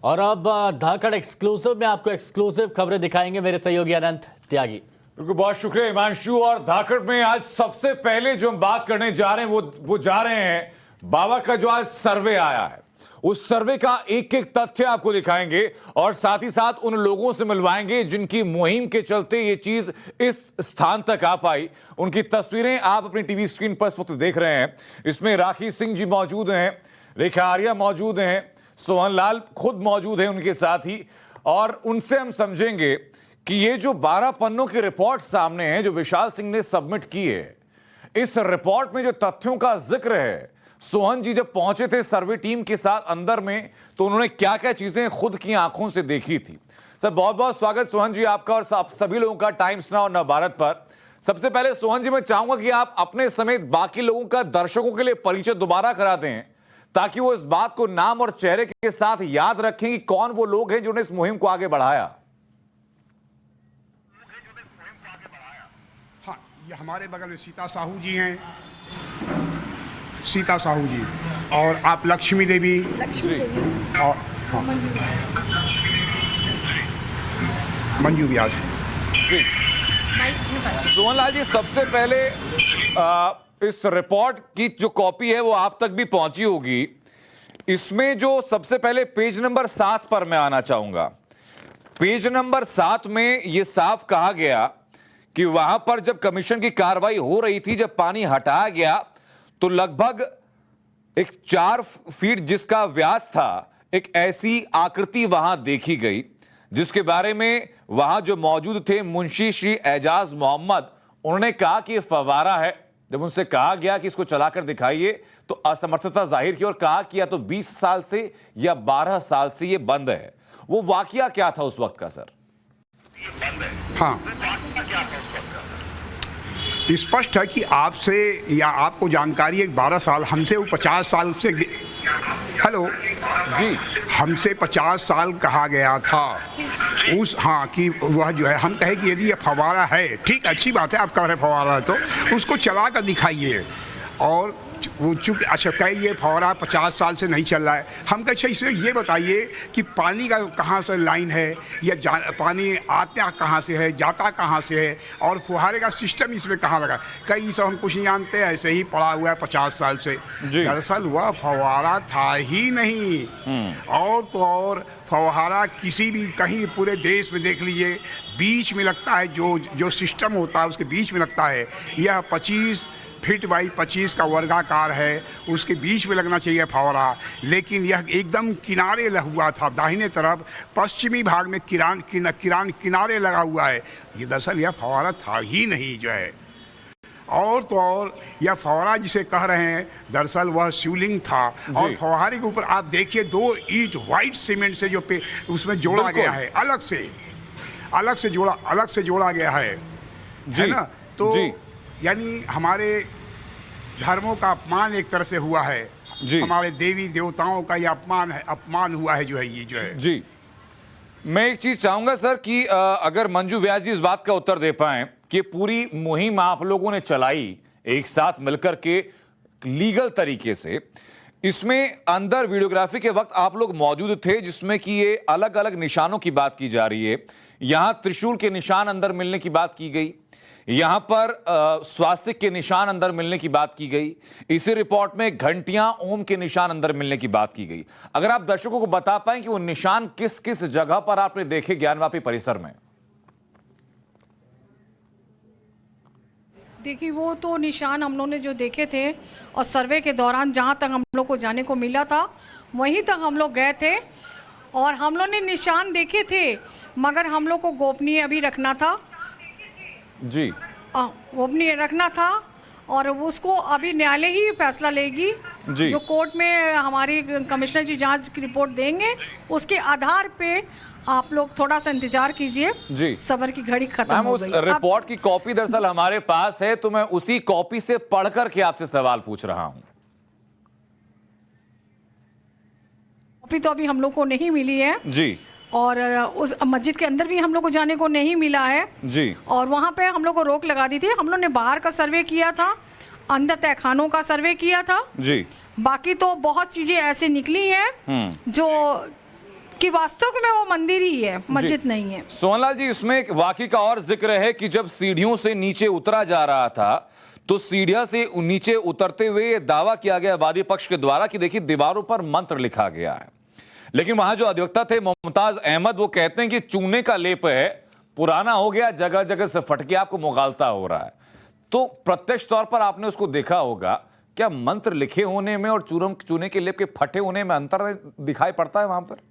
और अब धाकड़ एक्सक्लूसिव में आपको एक्सक्लूसिव खबरें दिखाएंगे मेरे सहयोगी अनंत त्यागी। बिल्कुल, बहुत शुक्रिया हिमांशु। और धाकड़ में आज सबसे पहले जो हम बात करने जा रहे हैं वो जा रहे हैं बाबा का जो आज सर्वे आया है, उस सर्वे का एक एक तथ्य आपको दिखाएंगे और साथ ही साथ उन लोगों से मिलवाएंगे जिनकी मुहिम के चलते ये चीज इस स्थान तक आ पाई। उनकी तस्वीरें आप अपनी टीवी स्क्रीन पर इस वक्त देख रहे हैं। इसमें राखी सिंह जी मौजूद हैं, रेखा आर्या मौजूद हैं, सोहन लाल खुद मौजूद हैं उनके साथ ही, और उनसे हम समझेंगे कि ये जो 12 पन्नों की रिपोर्ट सामने है जो विशाल सिंह ने सबमिट की है, इस रिपोर्ट में जो तथ्यों का जिक्र है, सोहन जी जब पहुंचे थे सर्वे टीम के साथ अंदर में तो उन्होंने क्या क्या चीजें खुद की आंखों से देखी थी। सर बहुत बहुत स्वागत सोहन जी आपका और सभी लोगों का टाइम्स नाउ नवभारत पर। सबसे पहले सोहन जी मैं चाहूंगा कि आप अपने समेत बाकी लोगों का दर्शकों के लिए परिचय दोबारा करा दें ताकि वो इस बात को नाम और चेहरे के साथ याद रखें कि कौन वो लोग हैं जिन्होंने इस मुहिम को आगे बढ़ाया। हाँ, ये हमारे बगल में सीता साहू जी हैं, सीता साहू जी, और आप लक्ष्मी देवी और हाँ, मंजू व्यास जी। सोहनलाल जी सबसे पहले इस रिपोर्ट की जो कॉपी है वो आप तक भी पहुंची होगी। इसमें जो सबसे पहले पेज नंबर 7 पर मैं आना चाहूंगा। पेज नंबर 7 में यह साफ कहा गया कि वहां पर जब कमीशन की कार्रवाई हो रही थी, जब पानी हटाया गया तो लगभग एक 4 फीट जिसका व्यास था, एक ऐसी आकृति वहां देखी गई जिसके बारे में वहां जो मौजूद थे मुंशी श्री एजाज मोहम्मद, उन्होंने कहा कि यह फव्वारा है। जब उनसे कहा गया कि इसको चलाकर दिखाइए तो असमर्थता जाहिर की और कहा कि या तो 20 साल से या 12 साल से यह बंद है। वो वाकया क्या था उस वक्त का सर? हाँ, स्पष्ट है कि आपसे या आपको जानकारी है 12 साल, हमसे वो 50 साल से, हेलो जी, हमसे 50 साल कहा गया था उस, हाँ, कि वह जो है, हम कहे कि यदि ये फव्वारा है, ठीक, अच्छी बात है, आप कह रहे फव्वारा है तो उसको चला कर दिखाइए। और वो चूँकि अच्छा कहीं ये फव्वारा 50 साल से नहीं चल रहा है, हम कहे अच्छा इसमें ये बताइए कि पानी का कहाँ से लाइन है, या पानी आता कहाँ से है, जाता कहाँ से है, और फुहारे का सिस्टम इसमें कहाँ लगा। कई सब हम कुछ नहीं जानते, ऐसे ही पड़ा हुआ है 50 साल से। दरअसल वह फव्वारा था ही नहीं। और तो और फव्वारा किसी भी कहीं पूरे देश में देख लीजिए, बीच में लगता है, जो सिस्टम होता है उसके बीच में लगता है। यह 25 फीट बाई 25 का वर्गाकार है, उसके बीच में लगना चाहिए फव्वारा, लेकिन यह एकदम किनारे लगा हुआ था, दाहिने तरफ पश्चिमी भाग में किनारे लगा हुआ है। ये दरअसल यह फव्वारा था ही नहीं जो है। और तो और यह फव्वारा जिसे कह रहे हैं, दरअसल वह शिवलिंग था। और फव्वारे के ऊपर आप देखिए 2 ईंट वाइट सीमेंट से जो उसमें जोड़ा गया है, अलग से जोड़ा गया है ना। तो यानी हमारे धर्मों का अपमान एक तरह से हुआ है, हमारे देवी देवताओं का यह अपमान हुआ है जो है, ये जो है। जी, मैं एक चीज चाहूंगा सर कि अगर मंजू व्यास जी इस बात का उत्तर दे पाए कि पूरी मुहिम आप लोगों ने चलाई एक साथ मिलकर के लीगल तरीके से, इसमें अंदर वीडियोग्राफी के वक्त आप लोग मौजूद थे जिसमें कि ये अलग अलग निशानों की बात की जा रही है। यहां त्रिशूल के निशान अंदर मिलने की बात की गई, यहां पर स्वास्तिक के निशान अंदर मिलने की बात की गई, इसी रिपोर्ट में घंटियां ओम के निशान अंदर मिलने की बात की गई। अगर आप दर्शकों को बता पाएं कि वो निशान किस किस जगह पर आपने देखे ज्ञानवापी परिसर में? देखिए, वो तो निशान हम लोगों ने जो देखे थे और सर्वे के दौरान जहां तक हम लोग को जाने को मिला था वहीं तक हम लोग गए थे और हम लोग ने निशान देखे थे, मगर हम लोग को गोपनीय अभी रखना था जी, गोपनीय रखना था और उसको अभी न्यायालय ही फैसला लेगी। जो कोर्ट में हमारी कमिश्नर जी जांच की रिपोर्ट देंगे उसके आधार पे आप लोग थोड़ा सा इंतजार कीजिए। सबर की घड़ी खत्म हो गई। रिपोर्ट की कॉपी दरअसल हमारे पास है तो मैं उसी कॉपी से पढ़कर के आपसे सवाल पूछ रहा हूं। कॉपी तो अभी हम लोग को नहीं मिली है जी, और उस मस्जिद के अंदर भी हम लोग को जाने को नहीं मिला है जी, और वहाँ पे हम लोग को रोक लगा दी थी। हम लोग ने बाहर का सर्वे किया था, अंदर तहखानों का सर्वे किया था जी। बाकी तो बहुत चीजें ऐसे निकली हैं जो कि वास्तव में वो मंदिर ही है, मस्जिद नहीं है। सोहनलाल जी, इसमें एक वाकई का और जिक्र है कि जब सीढ़ियों से नीचे उतरा जा रहा था तो सीढ़ियां से नीचे उतरते हुए ये दावा किया गया वादी पक्ष के द्वारा कि देखिए दीवारों पर मंत्र लिखा गया है, लेकिन वहां जो अधिवक्ता थे मुमताज अहमद वो कहते हैं कि चूने का लेप है, पुराना हो गया, जगह जगह से फट के आपको मुगालता हो रहा है। तो प्रत्यक्ष तौर पर आपने उसको देखा होगा, क्या मंत्र लिखे होने में और चूने के लेप के फटे होने में अंतर दिखाई पड़ता है वहां पर?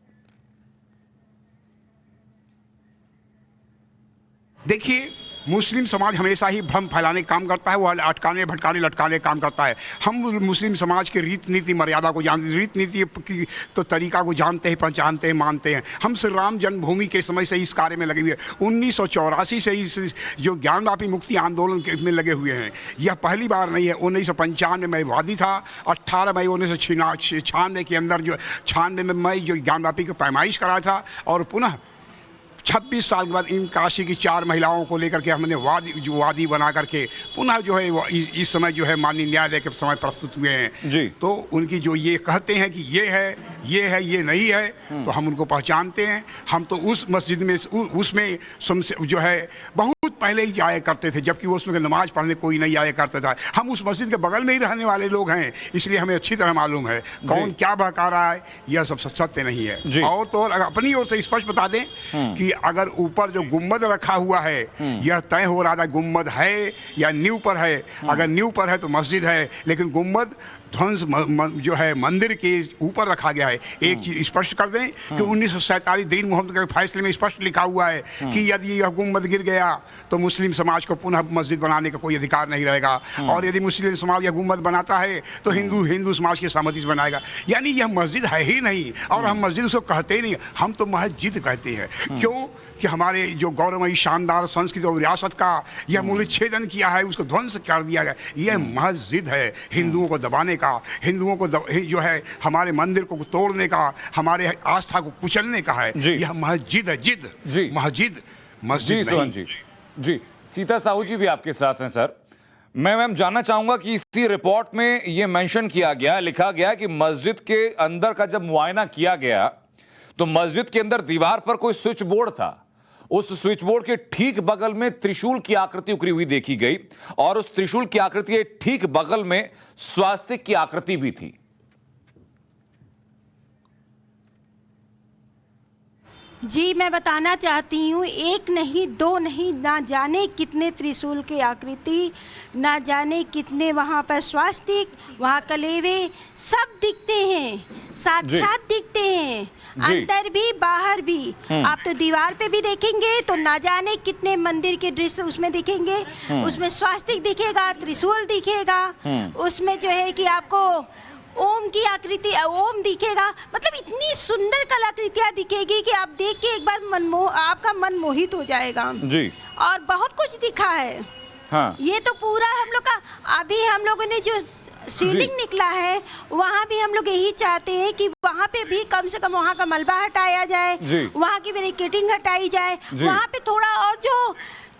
देखिए, मुस्लिम समाज हमेशा ही भ्रम फैलाने का काम करता है, वो अटकाने भटकाने लटकाने का काम करता है। हम मुस्लिम समाज के रीत नीति मर्यादा को जानते, रीत नीति की तो तरीका को जानते हैं, पहचानते हैं, मानते हैं। हम श्री राम जन्मभूमि के समय से इस कार्य में लगे हुए हैं। 1984 से इस जो ज्ञानव्यापी मुक्ति आंदोलन में लगे हुए हैं। यह पहली बार नहीं है। 1995 में वादी था, 18 मई 1996 के अंदर जो 96 में मई जो ज्ञानव्यापी की पैमाइश कराया था, और पुनः 26 साल के बाद इन काशी की 4 महिलाओं को लेकर के हमने वादी बना करके पुनः जो है इस समय जो है माननीय न्यायालय के समय प्रस्तुत हुए हैं जी। तो उनकी जो ये कहते हैं कि ये है ये नहीं है, तो हम उनको पहचानते हैं। हम तो उस मस्जिद में उसमें जो है बहुत पहले ही जाया करते थे, जबकि वो उसमें नमाज पढ़ने कोई नहीं आया करता था। हम उस मस्जिद के बगल में ही रहने वाले लोग हैं, इसलिए हमें अच्छी तरह मालूम है कौन क्या बहका रहा है। यह सब सत्य नहीं है। और तो और अपनी ओर से स्पष्ट बता दें कि अगर ऊपर जो गुम्बद रखा हुआ है, यह तय हो रहा था गुम्बद है या नींव पर है। अगर नींव पर है तो मस्जिद है, लेकिन गुम्बद ध्वंस जो है मंदिर के ऊपर रखा गया है। एक चीज स्पष्ट कर दें कि 1947 दीन मोहम्मद के फैसले में स्पष्ट लिखा हुआ है कि यदि यह गुम्बद गिर गया तो मुस्लिम समाज को पुनः मस्जिद बनाने का कोई अधिकार नहीं रहेगा, और यदि मुस्लिम समाज यह गुम्बद बनाता है तो हिंदू समाज की सहमति से बनाएगा। यानी यह मस्जिद है ही नहीं, और हम मस्जिद उसको कहते ही नहीं, हम तो मस्जिद कहते हैं। क्यों कि हमारे जो गौरवमयी शानदार संस्कृति और विरासत का यह मूल्यच्छेदन किया है, उसको ध्वंस कर दिया गया। यह मस्जिद है हिंदुओं को दबाने का, हिंदुओं को जो है हमारे मंदिर को तोड़ने का, हमारे आस्था को कुचलने का है। यह मस्जिद है, मस्जिद नहीं। जी, सीता साहू जी भी आपके साथ हैं सर। मैं मैम जानना चाहूंगा कि इसी रिपोर्ट में यह मेंशन किया गया, लिखा गया कि मस्जिद के अंदर का जब मुआयना किया गया तो मस्जिद के अंदर दीवार पर कोई स्विच बोर्ड था, उस स्विच बोर्ड के ठीक बगल में त्रिशूल की आकृति उकरी हुई देखी गई, और उस त्रिशूल की आकृति के ठीक बगल में स्वास्तिक की आकृति भी थी। जी, मैं बताना चाहती हूँ, एक नहीं दो नहीं, ना जाने कितने त्रिशूल की आकृति, ना जाने कितने वहाँ पर स्वास्तिक, वहाँ कलेवे सब दिखते हैं, साक्षात दिखते हैं, अंदर भी बाहर भी। आप तो दीवार पे भी देखेंगे तो ना जाने कितने मंदिर के दृश्य उसमें दिखेंगे। उसमें स्वास्तिक दिखेगा, त्रिशूल दिखेगा, उसमें जो है कि आपको ओम की आकृति, ओम दिखेगा। मतलब इतनी सुंदर कलाकृतियां दिखेगी कि आप देख के एक बार आपका मन मोहित हो जाएगा जी। और बहुत कुछ दिखा है। हाँ। ये तो पूरा हम लोग का, अभी हम लोगों ने जो सीलिंग निकला है वहाँ भी हम लोग यही चाहते हैं कि वहाँ पे भी कम से कम वहाँ का मलबा हटाया जाए, वहाँ की बैरिकेडिंग हटाई जाए, वहाँ पे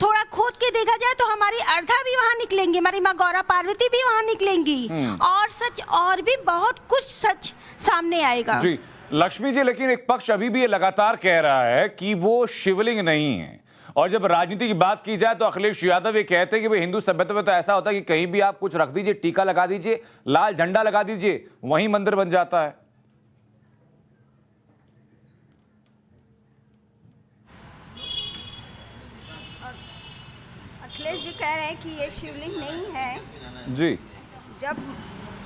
थोड़ा खोद के देखा जाए तो हमारी अर्धा भी वहाँ निकलेंगी, हमारी माँ गौरा पार्वती भी वहाँ निकलेंगी, और सच और भी बहुत कुछ सच सामने आएगा। जी लक्ष्मी जी, लेकिन एक पक्ष अभी भी ये लगातार कह रहा है कि वो शिवलिंग नहीं है, और जब राजनीति की बात की जाए तो अखिलेश यादव ये कहते हैं कि भाई हिंदू सभ्यता में तो ऐसा होता है कि कहीं भी आप कुछ रख दीजिए, टीका लगा दीजिए, लाल झंडा लगा दीजिए, वहीं मंदिर बन जाता है। अखिलेश जी कह रहे हैं कि ये शिवलिंग नहीं है। जी, जब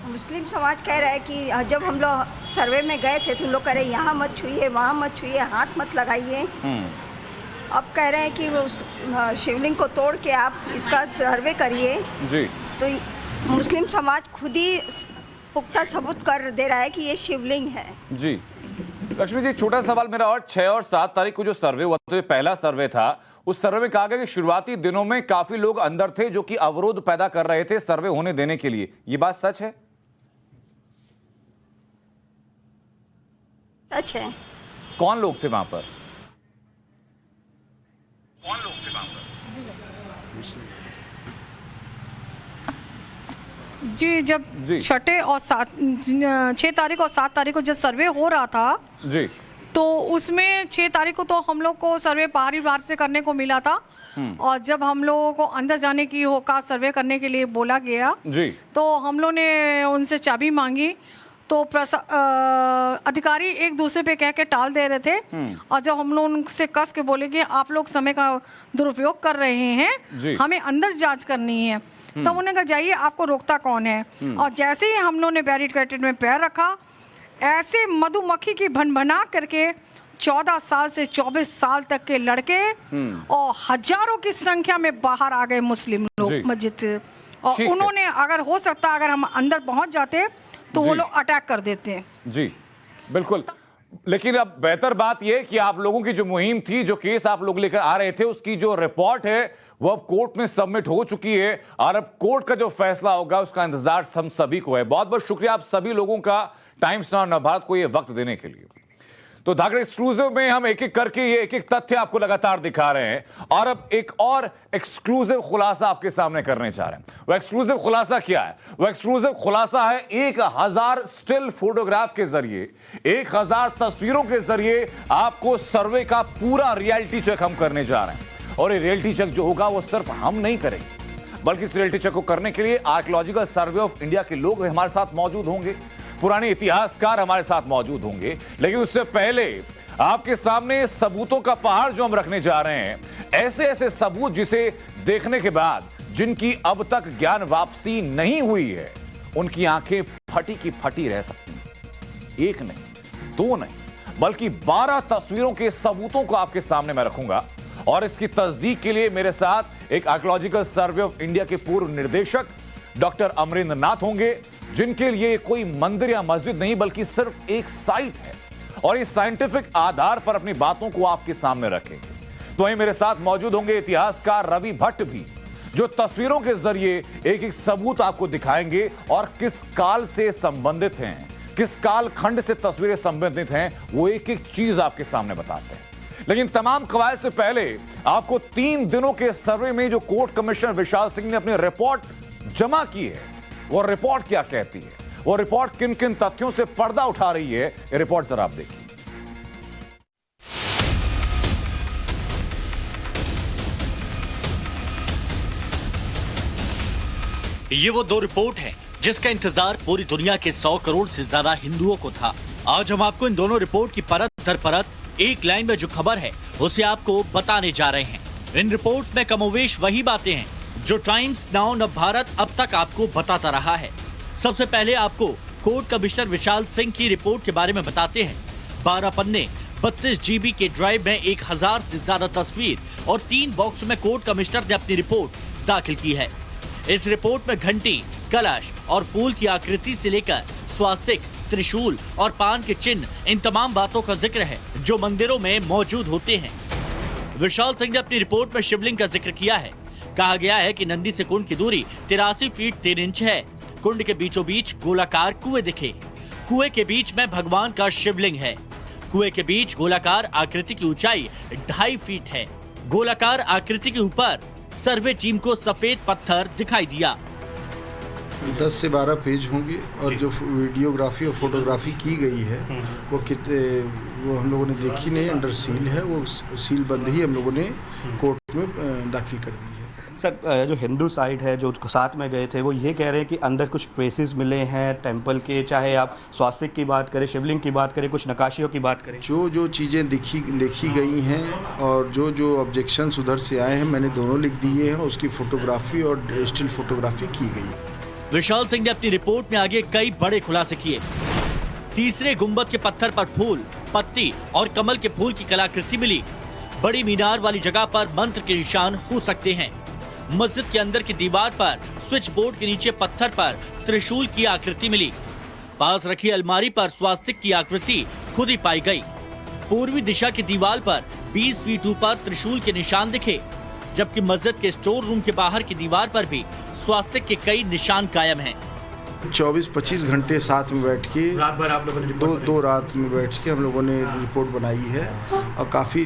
मुस्लिम समाज कह रहा है कि जब हम लोग सर्वे में गए थे तो हम लोग कह रहे हैं यहाँ मत छुइए, वहाँ मत छुइए, हाथ मत लगाइए। अब कह रहे हैं कि वो उस शिवलिंग को तोड़ के आप इसका सर्वे करिए जी। तो मुस्लिम समाज खुद ही पुख्ता सबूत कर दे रहा है कि ये शिवलिंग है जी। लक्ष्मी जी, छोटा सवाल मेरा, और 6 और 7 तारीख को जो सर्वे हुआ तो पहला सर्वे था, उस सर्वे में कहा गया कि शुरुआती दिनों में काफी लोग अंदर थे जो कि अवरोध पैदा कर रहे थे सर्वे होने देने के लिए, ये बात सच है? सच है। कौन लोग थे वहां पर? जी, जब 6 और 7 तारीख और 7 तारीख को जब सर्वे हो रहा था जी, तो उसमें 6 तारीख को तो हम लोग को सर्वे बाहरी बार से करने को मिला था, और जब हम लोगों को अंदर जाने की का सर्वे करने के लिए बोला गया जी, तो हम लोग ने उनसे चाबी मांगी, तो अधिकारी एक दूसरे पे कह के टाल दे रहे थे। और जब हम लोग उनसे कस के बोले कि आप लोग समय का दुरुपयोग कर रहे हैं, हमें अंदर जांच करनी है, तब उन्होंने कहा जाइए, आपको रोकता कौन है। और जैसे ही हम लोग ने बैरिकेड में पैर रखा, ऐसे मधुमक्खी की भनभना करके 14 साल से 24 साल तक के लड़के और हजारों की संख्या में बाहर आ गए मुस्लिम लोग मस्जिद से। और उन्होंने, अगर हो सकता अगर हम अंदर पहुंच जाते तो वो लोग अटैक कर देते हैं। जी बिल्कुल। लेकिन अब बेहतर बात यह कि आप लोगों की जो मुहिम थी, जो केस आप लोग लेकर आ रहे थे, उसकी जो रिपोर्ट है वो अब कोर्ट में सबमिट हो चुकी है, और अब कोर्ट का जो फैसला होगा उसका इंतजार हम सभी को है। बहुत बहुत शुक्रिया आप सभी लोगों का टाइम्स नाउ नवभारत को ये वक्त देने के लिए। तो धाकड़ एक्सक्लूसिव में हम एक एक करके ये एक एक तथ्य आपको लगातार दिखा रहे हैं, और अब एक और एक्सक्लूसिव खुलासा आपके सामने करने जा रहे हैं। वो एक्सक्लूसिव खुलासा क्या है? वो एक्सक्लूसिव खुलासा है 1000 स्टिल फोटोग्राफ के जरिए, 1000 तस्वीरों के जरिए आपको सर्वे का पूरा रियलिटी चेक हम करने जा रहे हैं। और ये रियलिटी चेक जो होगा वो सिर्फ हम नहीं करेंगे, बल्कि इस रियलिटी चेक को करने के लिए आर्कियोलॉजिकल सर्वे ऑफ इंडिया के लोग हमारे साथ मौजूद होंगे, पुराने इतिहासकार हमारे साथ मौजूद होंगे। लेकिन उससे पहले आपके सामने सबूतों का पहाड़ जो हम रखने जा रहे हैं, ऐसे ऐसे सबूत जिसे देखने के बाद जिनकी अब तक ज्ञान वापसी नहीं हुई है, उनकी आंखें फटी की फटी रह सकती हैं। एक नहीं, 2 नहीं, बल्कि 12 तस्वीरों के सबूतों को आपके सामने मैं रखूंगा। और इसकी तस्दीक के लिए मेरे साथ एक आर्कियोलॉजिकल सर्वे ऑफ इंडिया के पूर्व निदेशक डॉक्टर अमरेंद्र नाथ होंगे, जिनके लिए कोई मंदिर या मस्जिद नहीं बल्कि सिर्फ एक साइट है, और इस साइंटिफिक आधार पर अपनी बातों को आपके सामने रखेंगे। तो वहीं मेरे साथ मौजूद होंगे इतिहासकार रवि भट्ट भी, जो तस्वीरों के जरिए एक एक सबूत आपको दिखाएंगे और किस काल से संबंधित हैं, किस काल खंड से तस्वीरें संबंधित हैं, वो एक एक चीज आपके सामने बताते हैं। लेकिन तमाम कवायद से पहले आपको 3 दिनों के सर्वे में जो कोर्ट कमिश्नर विशाल सिंह ने अपनी रिपोर्ट जमा की है, वो रिपोर्ट क्या कहती है, वो रिपोर्ट किन किन तथ्यों से पर्दा उठा रही है, ये रिपोर्ट जरा आप देखिए। ये वो 2 रिपोर्ट है जिसका इंतजार पूरी दुनिया के 100 करोड़ से ज्यादा हिंदुओं को था। आज हम आपको इन दोनों रिपोर्ट की परत दर परत एक लाइन में जो खबर है उसे आपको बताने जा रहे हैं। इन रिपोर्ट्स में कमोवेश वही बातें हैं जो टाइम्स नाउ नवभारत अब तक आपको बताता रहा है। सबसे पहले आपको कोर्ट कमिश्नर विशाल सिंह की रिपोर्ट के बारे में बताते हैं। 12 पन्ने 32 GB के ड्राइव में 1000 से ज्यादा तस्वीर और 3 बॉक्स में कोर्ट कमिश्नर ने अपनी रिपोर्ट दाखिल की है। इस रिपोर्ट में घंटी, कलश और फूल की आकृति से लेकर स्वास्तिक, त्रिशूल और पान के चिन्ह, इन तमाम बातों का जिक्र है जो मंदिरों में मौजूद होते हैं। विशाल सिंह ने अपनी रिपोर्ट में शिवलिंग का जिक्र किया है। कहा गया है कि नंदी से कुंड की दूरी 83 फीट 3 इंच है। कुंड के बीचों बीच गोलाकार कुएं दिखे। कुएं के बीच में भगवान का शिवलिंग है। कुएं के बीच गोलाकार आकृति की ऊंचाई 2.5 फीट है। गोलाकार आकृति के ऊपर सर्वे टीम को सफेद पत्थर दिखाई दिया। 10 से 12 पेज होंगे और जो वीडियोग्राफी और फोटोग्राफी की गई है वो हम लोगों ने देखी नहीं, अंडर सील है, वो सील बंद ही हम लोगों ने कोर्ट में दाखिल कर दी है। सर, जो हिंदू साइड है जो साथ में गए थे वो ये कह रहे हैं कि अंदर कुछ ट्रेसेस मिले हैं टेंपल के, चाहे आप स्वास्तिक की बात करें, शिवलिंग की बात करें, कुछ नक्काशियों की बात करें। जो चीज़ें देखी गई हैं और जो ऑब्जेक्शंस उधर से आए हैं मैंने दोनों लिख दिए हैं। उसकी फोटोग्राफी और स्टिल फोटोग्राफी की गई। विशाल सिंह ने अपनी रिपोर्ट में आगे कई बड़े खुलासे किए। तीसरे गुंबद के पत्थर पर फूल, पत्ती और कमल के फूल की कलाकृति मिली। बड़ी मीनार वाली जगह पर मंत्र के निशान हो सकते हैं। मस्जिद के अंदर की दीवार पर स्विच बोर्ड के नीचे पत्थर पर त्रिशूल की आकृति मिली। पास रखी अलमारी पर स्वास्तिक की आकृति खुद ही पाई गई। पूर्वी दिशा की दीवार पर 20 फीट ऊपर त्रिशूल के निशान दिखे, जबकि मस्जिद के स्टोर रूम के बाहर की दीवार पर भी स्वास्तिक के कई निशान कायम हैं। 24-25 घंटे साथ में बैठ के रात भर आप लोगों ने दो रात में बैठ के हम लोगों ने रिपोर्ट बनाई है। और काफ़ी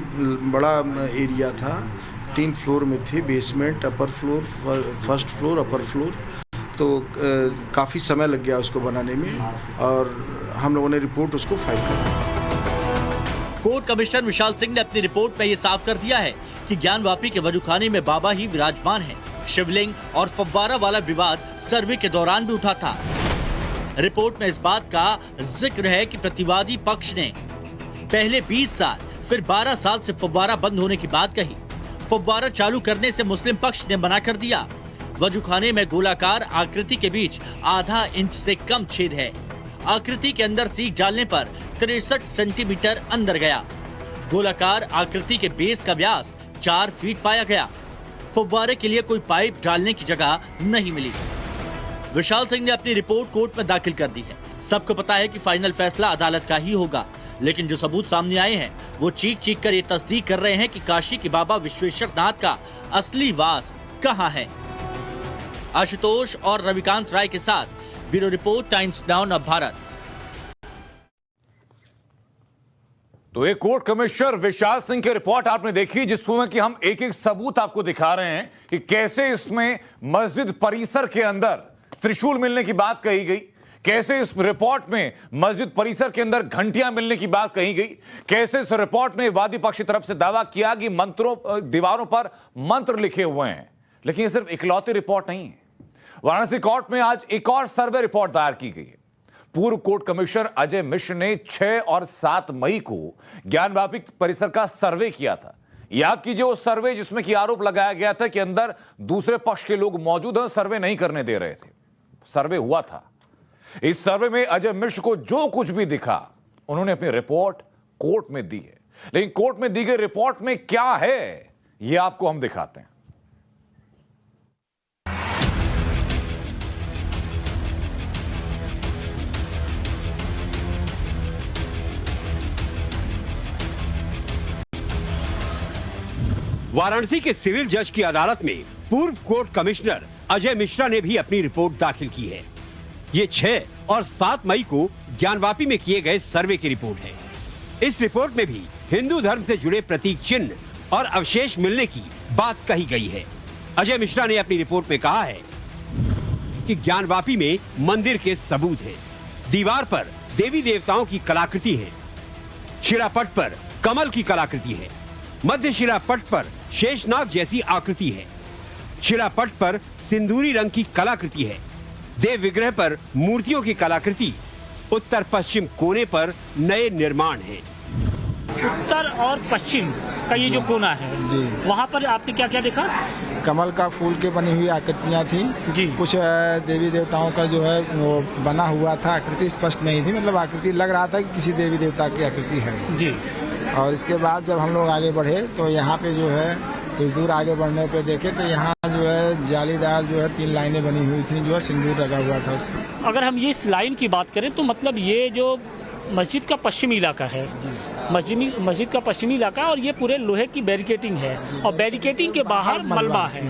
बड़ा एरिया था, 3 फ्लोर में थे, basement, upper floor, first floor, upper floor. तो काफ़ी समय लग गया उसको बनाने में और हम लोगों ने रिपोर्ट उसको फाइल कर दी। कोर्ट कमिश्नर विशाल सिंह ने अपनी रिपोर्ट में ये साफ कर दिया है कि ज्ञानवापी के वजूखाने में बाबा ही विराजमान है। शिवलिंग और फव्वारा वाला विवाद सर्वे के दौरान भी उठा था। रिपोर्ट में इस बात का जिक्र है कि प्रतिवादी पक्ष ने पहले 20 साल फिर 12 साल से फव्वारा बंद होने की बात कही। फव्वारा चालू करने से मुस्लिम पक्ष ने मना कर दिया। वजूखाने में गोलाकार आकृति के बीच आधा इंच से कम छेद है। आकृति के अंदर सीख डालने पर 63 सेंटीमीटर अंदर गया। गोलाकार आकृति के बेस का व्यास 4 फीट पाया गया। फव्वारे के लिए कोई पाइप डालने की जगह नहीं मिली। विशाल सिंह ने अपनी रिपोर्ट कोर्ट में दाखिल कर दी है। सबको पता है कि फाइनल फैसला अदालत का ही होगा, लेकिन जो सबूत सामने आए हैं वो चीख चीख कर ये तस्दीक कर रहे हैं कि काशी के बाबा विश्वेश्वर नाथ का असली वास कहाँ है। आशुतोष और रविकांत राय के साथ bureau report, times now Navbharat. तो एक कोर्ट कमिश्नर विशाल सिंह की रिपोर्ट आपने देखी, जिसमें कि हम एक एक सबूत आपको दिखा रहे हैं कि कैसे इसमें मस्जिद परिसर के अंदर त्रिशूल मिलने की बात कही गई, कैसे इस रिपोर्ट में मस्जिद परिसर के अंदर घंटियां मिलने की बात कही गई, कैसे इस रिपोर्ट में वादी पक्ष की तरफ से दावा किया कि दीवारों पर मंत्र लिखे हुए हैं। लेकिन ये सिर्फ इकलौती रिपोर्ट नहीं है। वाराणसी कोर्ट में आज एक और सर्वे रिपोर्ट दायर की गई है। पूर्व कोर्ट कमिश्नर अजय मिश्र ने 6 और 7 मई को ज्ञानवापी परिसर का सर्वे किया था। याद कीजिए वो सर्वे जिसमें कि आरोप लगाया गया था कि अंदर दूसरे पक्ष के लोग मौजूद हैं, सर्वे नहीं करने दे रहे थे। सर्वे हुआ था। इस सर्वे में अजय मिश्र को जो कुछ भी दिखा उन्होंने अपनी रिपोर्ट कोर्ट में दी है। लेकिन कोर्ट में दी गई रिपोर्ट में क्या है यह आपको हम दिखाते हैं। वाराणसी के सिविल जज की अदालत में पूर्व कोर्ट कमिश्नर अजय मिश्रा ने भी अपनी रिपोर्ट दाखिल की है। ये 6 और 7 मई को ज्ञानवापी में किए गए सर्वे की रिपोर्ट है। इस रिपोर्ट में भी हिंदू धर्म से जुड़े प्रतीक चिन्ह और अवशेष मिलने की बात कही गई है। अजय मिश्रा ने अपनी रिपोर्ट में कहा है कि ज्ञानवापी में मंदिर के सबूत है। दीवार पर देवी देवताओं की कलाकृति है। शिलापट पर कमल की कलाकृति है। मध्य शिलापट पर शेषनाग जैसी आकृति है। शिलापट पर सिंदूरी रंग की कलाकृति है। देव विग्रह पर मूर्तियों की कलाकृति। उत्तर पश्चिम कोने पर नए निर्माण है। उत्तर और पश्चिम का ये जो कोना है जी, वहाँ पर आपने क्या क्या देखा? कमल का फूल के बनी हुई आकृतियाँ थी जी। कुछ देवी देवताओं का जो है वो बना हुआ था। आकृति स्पष्ट नहीं थी, मतलब आकृति लग रहा था कि किसी देवी देवता की आकृति है जी। और इसके बाद जब हम लोग आगे बढ़े तो यहाँ पे जो है कुछ दूर आगे बढ़ने पे देखे तो यहाँ जो है जालीदार जो है 3 लाइनें बनी हुई थी, जो है सिंदूर लगा हुआ था उसमें। अगर हम ये इस लाइन की बात करें तो मतलब ये जो मस्जिद का पश्चिमी इलाका है, मस्जिद का पश्चिमी इलाका, और ये पूरे लोहे की बैरिकेटिंग है और बैरिकेटिंग के बाहर मलबा है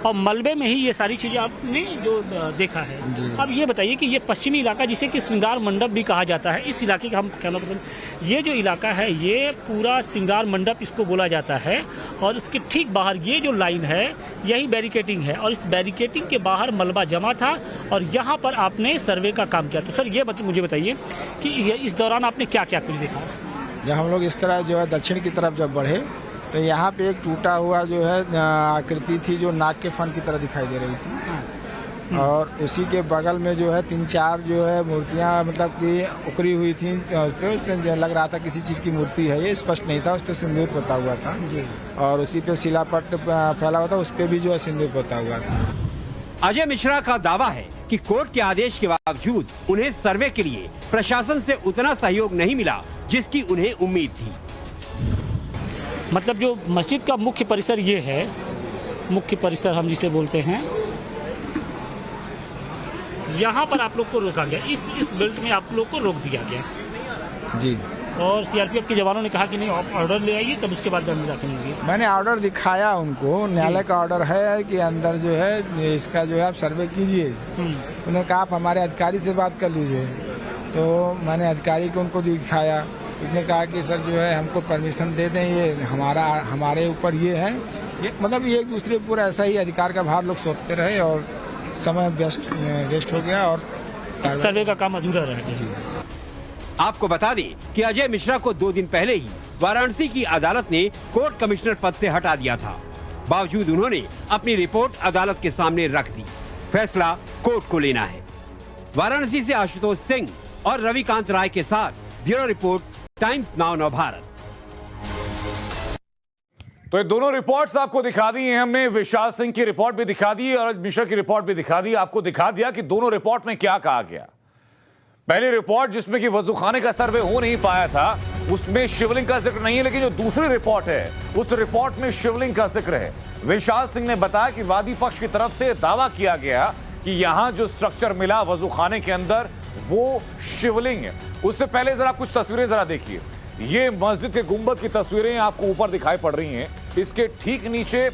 और मलबे में ही ये सारी चीजें आपने जो देखा है। अब ये बताइए कि ये पश्चिमी इलाका जिसे कि श्रृंगार मंडप भी कहा जाता है, इस इलाके का हम कहना पसंद, ये जो इलाका है ये पूरा श्रृंगार मंडप इसको बोला जाता है और इसके ठीक बाहर ये जो लाइन है यही बैरिकेटिंग है और इस बैरिकेटिंग के बाहर मलबा जमा था और यहाँ पर आपने सर्वे का काम किया। तो सर ये मुझे बताइए कि इस दौरान आपने क्या क्या कुछ देखा? जब हम लोग इस तरह जो है दक्षिण की तरफ जब बढ़े तो यहाँ पे एक टूटा हुआ जो है आकृति थी जो नाग के फन की तरह दिखाई दे रही थी और उसी के बगल में जो है 3-4 जो है मूर्तियाँ मतलब कि उकरी हुई थी। उसपे लग रहा था किसी चीज़ की मूर्ति है, ये स्पष्ट नहीं था, उस पर सिंदूर पोता हुआ था और उसी पे शिलापट फैला हुआ था, उस पर भी जो है सिंदूर पोता हुआ था। अजय मिश्रा का दावा है कि कोर्ट के आदेश के बावजूद उन्हें सर्वे के लिए प्रशासन से उतना सहयोग नहीं मिला जिसकी उन्हें उम्मीद थी। मतलब जो मस्जिद का मुख्य परिसर ये है, मुख्य परिसर हम जिसे बोलते हैं, यहाँ पर आप लोग को रोका गया, इस बेल्ट में आप लोग को रोक दिया गया जी। और सीआरपीएफ के जवानों ने कहा कि नहीं आप ऑर्डर ले आइए तब उसके बाद अंदर दाखिल होंगे। मैंने ऑर्डर दिखाया उनको, न्यायालय का ऑर्डर है कि अंदर जो है इसका जो है आप सर्वे कीजिए। उन्होंने कहा आप हमारे अधिकारी से बात कर लीजिए, तो मैंने अधिकारी को उनको दिखाया। उसने कहा कि सर जो है हमको परमिशन दे दें, ये हमारे ऊपर ये है, ये मतलब ये एक दूसरे पर ऐसा ही अधिकार का भार लोग सौंपते रहे और समय वेस्ट हो गया और सर्वे का काम अधूरा रह गया। आपको बता दें कि अजय मिश्रा को 2 दिन पहले ही वाराणसी की अदालत ने कोर्ट कमिश्नर पद से हटा दिया था। बावजूद उन्होंने अपनी रिपोर्ट अदालत के सामने रख दी। फैसला कोर्ट को लेना है। वाराणसी से आशुतोष सिंह और रविकांत राय के साथ bureau report, times now Navbharat. तो ये दोनों रिपोर्ट्स आपको दिखा दी हैं हमने। विशाल सिंह की रिपोर्ट भी दिखा दी और मिश्रा की रिपोर्ट भी दिखा दी। आपको दिखा दिया कि दोनों रिपोर्ट में क्या कहा गया। पहली रिपोर्ट जिसमें कि वजूखाने का सर्वे हो नहीं पाया था, उसमें शिवलिंग का जिक्र नहीं है, लेकिन जो दूसरी रिपोर्ट है उस रिपोर्ट में शिवलिंग का जिक्र है। विशाल सिंह ने बताया कि वादी पक्ष की तरफ से दावा किया गया कि यहां जो स्ट्रक्चर मिला वजूखाने के अंदर वो शिवलिंग है। उससे पहले जरा कुछ तस्वीरें जरा देखिए। ये मस्जिद के गुंबद की तस्वीरें आपको ऊपर दिखाई पड़ रही हैं। इसके ठीक नीचे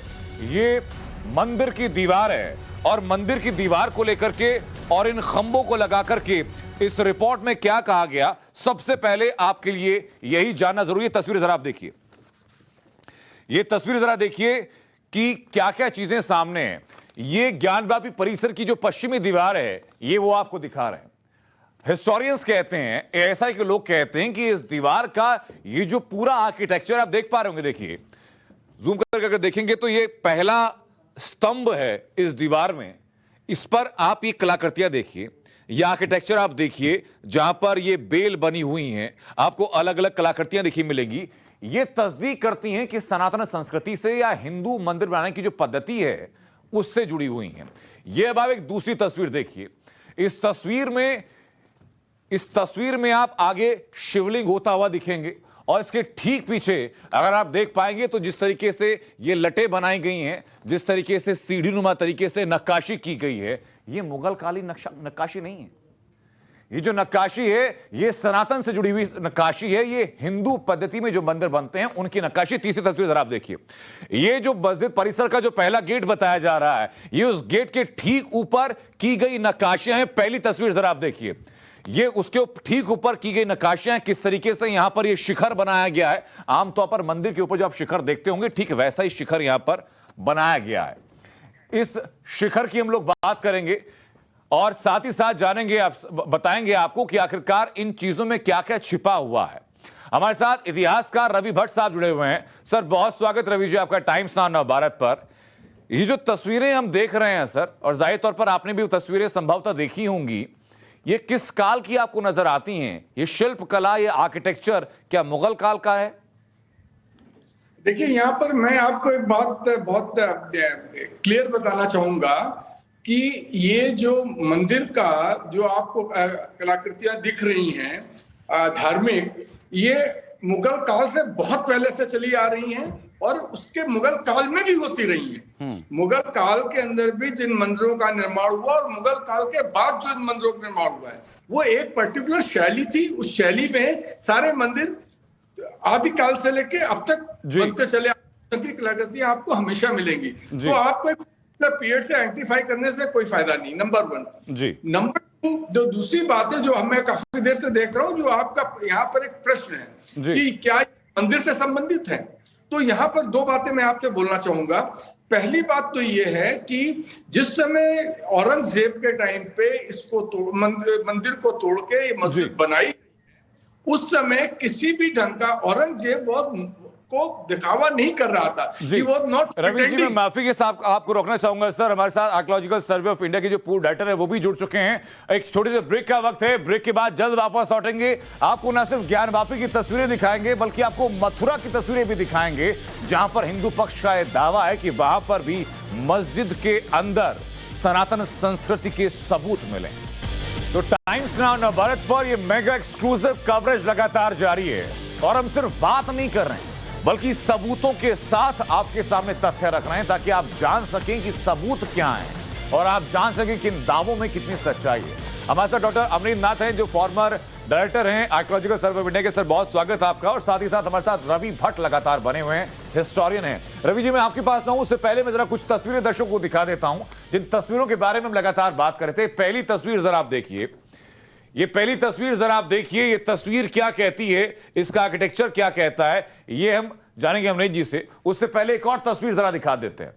ये मंदिर की दीवार है और मंदिर की दीवार को लेकर के और इन खंभों को लगा करके इस रिपोर्ट में क्या कहा गया, सबसे पहले आपके लिए यही जानना जरूरी है। तस्वीर जरा आप देखिए, ये तस्वीर जरा देखिए कि क्या क्या चीजें सामने हैं। ये ज्ञानवापी परिसर की जो पश्चिमी दीवार है, ये वो आपको दिखा रहे हैं। हिस्टोरियंस कहते हैं, ऐसा के लोग कहते हैं कि इस दीवार का ये जो पूरा आर्किटेक्चर आप देख पा रहे होंगे, देखिए जूम करके अगर देखेंगे तो ये पहला स्तंभ है इस दीवार में। इस पर आप ये कलाकृतियां देखिए, ये आर्किटेक्चर आप देखिए, जहां पर ये बेल बनी हुई हैं, आपको अलग अलग कलाकृतियां देखी मिलेंगी। ये तस्दीक करती हैं कि सनातन संस्कृति से या हिंदू मंदिर बनाने की जो पद्धति है उससे जुड़ी हुई हैं। ये अब आप एक दूसरी तस्वीर देखिए। इस तस्वीर में आप आगे शिवलिंग होता हुआ दिखेंगे और इसके ठीक पीछे अगर आप देख पाएंगे तो जिस तरीके से ये लटें बनाई गई हैं, जिस तरीके से सीढ़ी नुमा तरीके से नक्काशी की गई है, ये मुगल कालीन नक्काशी नहीं है। ये जो नक्काशी है ये सनातन से जुड़ी हुई नक्काशी है। ये हिंदू पद्धति में जो मंदिर बनते हैं उनकी नक्काशी। तीसरी तस्वीर जरा आप देखिए। ये जो मस्जिद परिसर का जो पहला गेट बताया जा रहा है, ये उस गेट के ठीक ऊपर की गई नक्काशियां हैं। पहली तस्वीर जरा आप देखिए, ये उसके ठीक ऊपर की गई नक्काशियां हैं। किस तरीके से यहां पर ये शिखर बनाया गया है। आमतौर पर मंदिर के ऊपर जो आप शिखर देखते होंगे, ठीक वैसा ही शिखर यहां पर बनाया गया है। इस शिखर की हम लोग बात करेंगे और साथ ही साथ जानेंगे, आप बताएंगे आपको कि आखिरकार इन चीजों में क्या क्या छिपा हुआ है। हमारे साथ इतिहासकार रवि भट्ट साहब जुड़े हुए हैं। सर बहुत स्वागत रवि जी आपका टाइम्स नाउ नवभारत पर। ये जो तस्वीरें हम देख रहे हैं सर, और जाहिर तौर पर आपने भी वो तस्वीरें संभवतः देखी होंगी, ये किस काल की आपको नजर आती हैं? ये शिल्प कला, ये आर्किटेक्चर क्या मुगल काल का है? देखिए, यहाँ पर मैं आपको एक बात बहुत क्लियर बताना चाहूंगा कि ये जो मंदिर का जो आपको कलाकृतियां दिख रही हैं धार्मिक, ये मुगल काल से बहुत पहले से चली आ रही हैं और उसके मुगल काल में भी होती रही हैं। मुगल काल के अंदर भी जिन मंदिरों का निर्माण हुआ और मुगल काल के बाद जो मंदिरों का निर्माण हुआ है, वो एक पर्टिकुलर शैली थी। उस शैली में सारे मंदिर आदिकाल से लेके अब तक बनते चले आए। कलाकृतियां आपको हमेशा मिलेंगी। तो आपको पीरियड से आइडेंटिफाई करने से कोई फायदा नहीं, नंबर 1 जी। नंबर 2, जो दूसरी बात है जो मैं काफी देर से देख रहा हूँ, जो आपका यहाँ पर एक प्रश्न है कि क्या मंदिर से संबंधित है, तो यहाँ पर 2 बातें मैं आपसे बोलना चाहूंगा। पहली बात तो ये है कि जिस समय औरंगजेब के टाइम पे इसको मंदिर को तोड़ के ये मस्जिद बनाई, उस समय किसी भी ढंग का औरंगजेब को दिखावा नहीं कर रहा था। He was not Ravi ji, मैं माफी के साथ आपको रोकना चाहूंगा सर। हमारे साथ आर्कियोलॉजिकल सर्वे ऑफ इंडिया के जो पूर्व डायरेक्टर है वो भी जुड़ चुके हैं। एक छोटे से ब्रेक का वक्त है, ब्रेक के बाद जल्द वापस लौटेंगे। आपको न सिर्फ ज्ञानवापी की तस्वीरें दिखाएंगे बल्कि आपको मथुरा की तस्वीरें भी दिखाएंगे, जहां पर हिंदू पक्ष का यह दावा है कि वहां पर भी मस्जिद के अंदर सनातन संस्कृति के सबूत मिले। तो टाइम्स नाउ नवभारत पर यह मेगा एक्सक्लूसिव कवरेज लगातार जारी है और हम सिर्फ बात नहीं कर रहे हैं बल्कि सबूतों के साथ आपके सामने तथ्य रख रहे हैं, ताकि आप जान सकें कि सबूत क्या हैं और आप जान सकें कि इन दावों में कितनी सच्चाई है। हमारे साथ डॉक्टर अमरींद्र नाथ हैं जो फॉर्मर डायरेक्टर हैं आर्कियोलॉजिकल सर्वे ऑफ इंडिया के। सर बहुत स्वागत है आपका। और साथ ही साथ हमारे साथ रवि भट्ट लगातार बने हुए हैं, हिस्टोरियन हैं। रवि जी, मैं आपके पास ना हूं, उससे पहले मैं जरा कुछ तस्वीरें दर्शकों को दिखा देता हूं जिन तस्वीरों के बारे में हम लगातार बात कर रहे थे। पहली तस्वीर जरा आप देखिए, ये पहली तस्वीर जरा आप देखिए। ये तस्वीर क्या कहती है, इसका आर्किटेक्चर क्या कहता है, ये हम जानेंगे अमरींद्र जी से। उससे पहले एक और तस्वीर जरा दिखा देते हैं।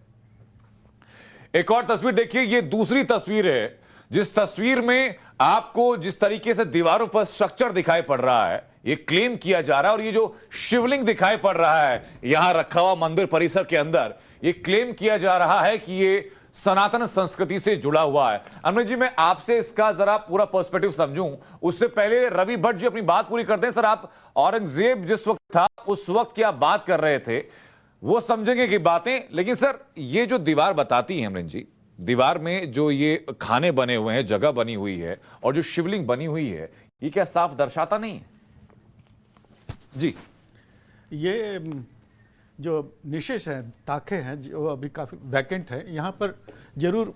एक और तस्वीर देखिए, ये दूसरी तस्वीर है जिस तस्वीर में आपको जिस तरीके से दीवारों पर स्ट्रक्चर दिखाई पड़ रहा है, ये क्लेम किया जा रहा है। और ये जो शिवलिंग दिखाई पड़ रहा है यहां रखा हुआ मंदिर परिसर के अंदर, ये क्लेम किया जा रहा है कि ये सनातन संस्कृति से जुड़ा हुआ है। अमृत जी, मैं आपसे इसका जरा पूरा पर्सपेक्टिव समझूं उससे पहले रवि भट्ट जी अपनी बात पूरी करते हैं। सर, आप औरंगजेब जिस वक्त था उस वक्त की आप बात कर रहे थे, वो समझेंगे कि बातें, लेकिन सर ये जो दीवार बताती है अमृत जी, दीवार में जो ये खाने बने हुए हैं, जगह बनी हुई है और जो शिवलिंग बनी हुई है, ये क्या साफ दर्शाता नहीं है? जी, ये जो निशेष हैं, ताखे हैं, जो अभी काफ़ी वैकेंट है, यहाँ पर जरूर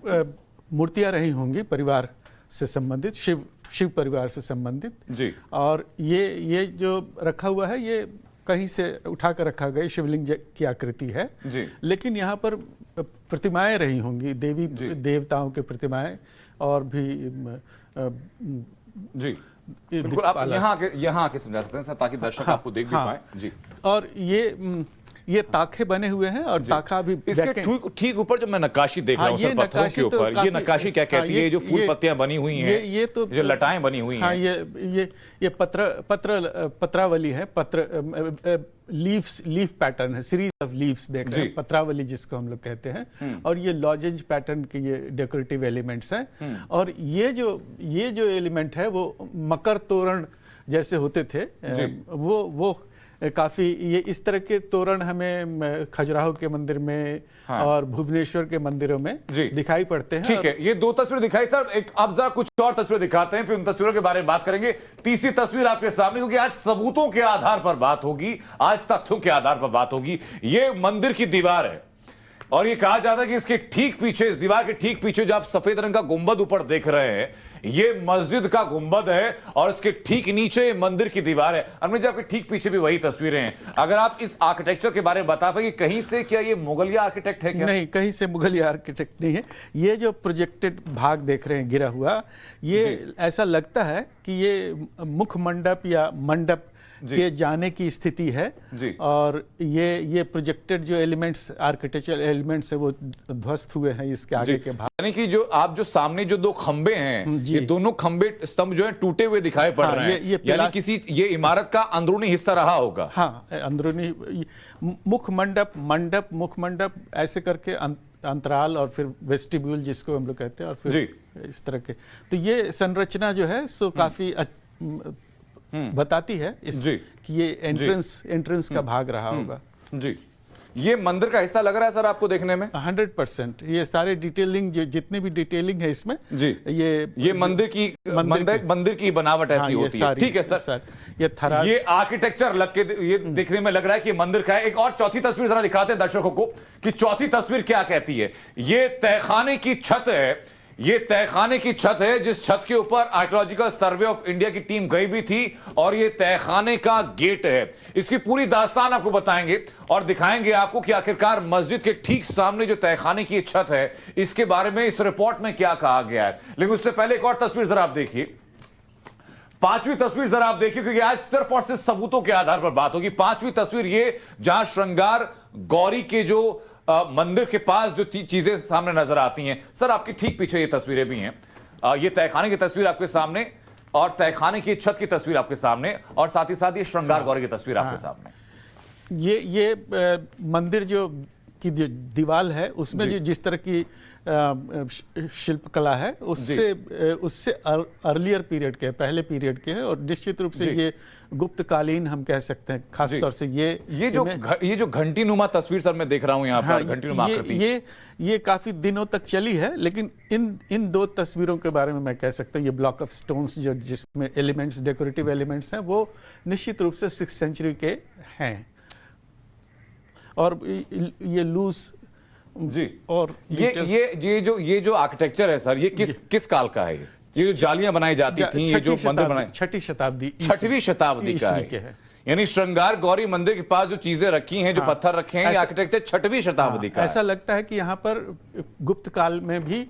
मूर्तियाँ रही होंगी परिवार से संबंधित, शिव परिवार से संबंधित जी। और ये जो रखा हुआ है, ये कहीं से उठा कर रखा गया शिवलिंग की आकृति है जी। लेकिन यहाँ पर प्रतिमाएं रही होंगी, देवी देवताओं के प्रतिमाएं और भी जी बिल्कुल। आप यहाँ आके समझा सकते हैं सर, ताकि दर्शक आपको देख भी पाए। जी। और ये ताखे बने हुए हैं और ताखा भी इसके ठीक ऊपर जो मैं नक्काशी देख रहा हूँ सर, पत्थरों के ऊपर, ये नक्काशी क्या कहती है? जो फूल पत्तियां बनी हुई हैं, ये तो जो लटाएं बनी हुई हैं, ये पत्रावली है, लीफ पैटर्न है, सीरीज ऑफ लीव्स देख रहे हैं, पत्रावली जिसको हम लोग कहते हैं। और ये लॉजेंज पैटर्न के ये डेकोरेटिव एलिमेंट्स हैं। और ये जो एलिमेंट है वो मकर तोरण जैसे होते थे, वो काफी, ये इस तरह के तोरण हमें खजुराहो के मंदिर में और भुवनेश्वर के मंदिरों में दिखाई पड़ते हैं। ठीक है, ये दो तस्वीर दिखाई सर, एक अब जरा कुछ और तस्वीर दिखाते हैं, फिर उन तस्वीरों के बारे में बात करेंगे। तीसरी तस्वीर आपके सामने, क्योंकि आज सबूतों के आधार पर बात होगी, आज तथ्यों के आधार पर बात होगी। ये मंदिर की दीवार है और ये कहा जाता है कि इसके ठीक पीछे, इस दीवार के ठीक पीछे जो आप सफेद रंग का गुंबद ऊपर देख रहे हैं, ये मस्जिद का गुंबद है और इसके ठीक नीचे ये मंदिर की दीवार है। अमृत जी, आपके ठीक पीछे भी वही तस्वीरें हैं। अगर आप इस आर्किटेक्चर के बारे में बता पाए, कहीं से क्या ये मुगलिया आर्किटेक्ट है क्या? नहीं, कहीं से मुगलिया आर्किटेक्ट नहीं है। ये जो प्रोजेक्टेड भाग देख रहे हैं गिरा हुआ, ये ऐसा लगता है कि ये मुख मंडप या मंडप के जाने की स्थिति है। और ये प्रोजेक्टेड जो एलिमेंट्स, आर्किटेक्चरल एलिमेंट्स है, वो ध्वस्त हुए हैं इसके आगे के भाग। यानी कि जो आप जो सामने जो दो खंबे हैं, ये दोनों खंबे स्तंभ जो है टूटे हुए दिखाई पड़ रहे हैं। यानी किसी ये इमारत का अंदरूनी हिस्सा रहा होगा। हाँ, अंदरूनी मुख मंडप ऐसे करके अंतराल और फिर वेस्टिब्यूल जिसको हम लोग कहते हैं, और फिर इस तरह के, तो ये संरचना जो है सो काफी बताती है कि ये एंट्रेंस का भाग रहा होगा। जी, ये मंदिर का हिस्सा लग रहा है सर आपको देखने में? 100%। ये सारे डिटेलिंग, जितनी भी डिटेलिंग है इसमें, जी, ये मंदिर की बनावट ऐसी होती है। ठीक है सर, ये आर्किटेक्चर ये देखने में लग रहा है कि मंदिर का है। एक और चौथी तस्वीर जरा दिखाते हैं दर्शकों को कि चौथी तस्वीर क्या कहती है। ये तहखाने की छत है, ये तहखाने की छत है, जिस छत के ऊपर आर्कियोलॉजिकल सर्वे ऑफ इंडिया की टीम गई भी थी, और ये तहखाने का गेट है। इसकी पूरी दास्तान आपको बताएंगे और दिखाएंगे आपको कि आखिरकार मस्जिद के ठीक सामने जो तहखाने की छत है, इसके बारे में इस रिपोर्ट में क्या कहा गया है। लेकिन उससे पहले एक और तस्वीर जरा आप देखिए, पांचवी तस्वीर जरा आप देखिए, क्योंकि आज सिर्फ और सिर्फ सबूतों के आधार पर बात होगी। पांचवी तस्वीर ये, जहां श्रृंगार गौरी के जो मंदिर के पास जो चीजें सामने नजर आती हैं। सर, आपके ठीक पीछे ये तस्वीरें भी हैं, ये तहखाने की तस्वीर आपके सामने और तहखाने की छत की तस्वीर आपके सामने, और साथ ही साथ ये श्रृंगार गौरी की तस्वीर आपके सामने। ये मंदिर जो की दीवार है, उसमें जो जिस तरह की शिल्पकला है, उससे अर्लियर पीरियड के, पहले पीरियड के है, और निश्चित रूप से ये गुप्तकालीन हम कह सकते हैं। खास तौर से ये जो घंटी नुमा तस्वीर सर मैं देख रहा हूं यहाँ पर, घंटी नुमा आकृति, ये काफी दिनों तक चली है। लेकिन इन दो तस्वीरों के बारे में मैं कह सकता हूँ, ये ब्लॉक ऑफ स्टोन्स जो जिसमें एलिमेंट्स, डेकोरेटिव एलिमेंट्स हैं, वो निश्चित रूप से 6th सेंचुरी के हैं। और ये लूज जी, और ये जो आर्किटेक्चर है सर, ये किस काल का है? ये जो जालियां बनाई जाती थी, ये जो मंदिर बनाए, 6वीं शताब्दी का है। यानी श्रृंगार गौरी मंदिर के पास जो चीजें रखी हैं, जो पत्थर रखे हैं, ये आर्किटेक्चर 6वीं शताब्दी का है। ऐसा लगता है कि यहाँ पर गुप्त काल में भी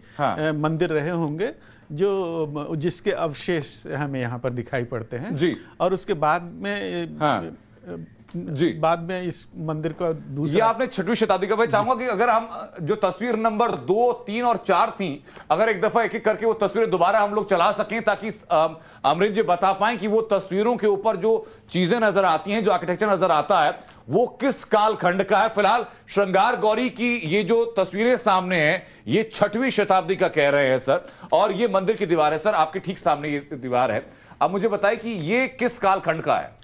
मंदिर रहे होंगे, जिसके अवशेष हमें यहाँ पर दिखाई पड़ते हैं। जी, और उसके बाद में जी बाद में इस मंदिर का ये दूसरा आपने 6वीं शताब्दी का। मैं चाहूंगा कि अगर हम जो तस्वीर नंबर 2, 3 और 4 थी, अगर एक दफा एक एक करके वो तस्वीरें दोबारा हम लोग चला सकें, ताकि अमृत जी बता पाएं कि वो तस्वीरों के ऊपर जो चीजें नजर आती हैं, जो आर्किटेक्चर नजर आता है, वो किस कालखंड का है। फिलहाल श्रृंगार गौरी की ये जो तस्वीरें सामने हैं, ये 6वीं शताब्दी का कह रहे हैं सर, और ये मंदिर की दीवार है सर, आपके ठीक सामने ये दीवार है। अब मुझे बताइए कि ये किस कालखंड का है।